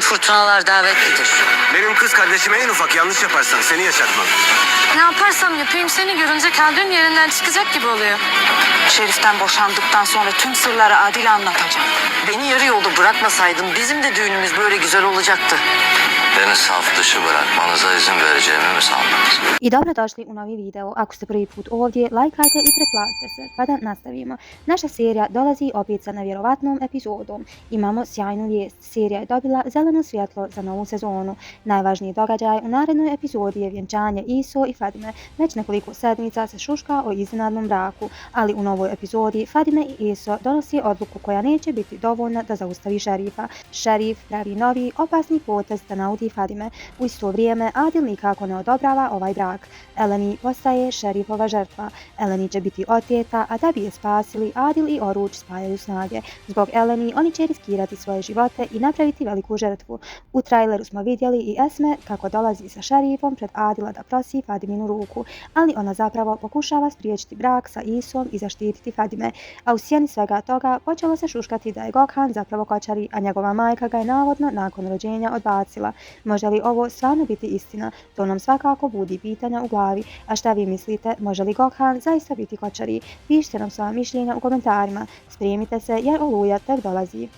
Fırtınalar davetlidir. Benim kız kardeşime en ufak yanlış yaparsan seni yaşatmam. Ne yaparsam yapayım seni görünce kalbim yerinden çıkacak gibi oluyor. Şerif'ten boşandıktan sonra tüm sırları Adil'e anlatacağım. Beni yarı yolda bırakmasaydın bizim de düğünümüz böyle güzel olacaktı. Beni saf dışı bırakmanıza izin vereceğimi mi sandınız? I dobrodošli u novi video. Ako ste prvi put ovdje, lajkajte i pretplatite se. Pa da nastavimo. Naša serija dolazi opet sa nevjerovatnom epizodom. Imamo sjajnu vijest. Serija je dobila zeleno svjetlo za novu sezonu. Najvažniji događaj u narednoj epizodi je vjenčanje Iso i Fadime. Već nekoliko sedmica se šuška o iznenadnom braku, ali u novoj epizodi Fadime i Iso donosi odluku koja neće biti dovoljna da zaustavi šerifa. Šerif pravi novi opasni potez da naudi Fadime. U isto vrijeme Adil nikako ne odobrava ovaj brak. Eleni postaje šerifova žrtva. Eleni će biti oteta, a da bi je spasili, Adil i Oruč spajaju snage. Zbog Eleni oni će riskirati svoje živote i napraviti veliku žrtvu. U traileru smo vidjeli i Esme kako dolazi sa šerifom pred Adila da prosi Fadiminu ruku, ali ona zapravo pokušava spriječiti brak sa Isom i zaštititi Fadime. A u sjeni svega toga počelo se šuškati da je Gokhan zapravo kočari, a njegova majka ga je navodno nakon rođenja odbacila. Može li ovo stvarno biti istina? To nam svakako budi pitanja u glavi. A šta vi mislite, može li Gokhan zaista biti kočari? Pišite nam svoja mišljenja u komentarima. Spremite se jer Oluja tek dolazi.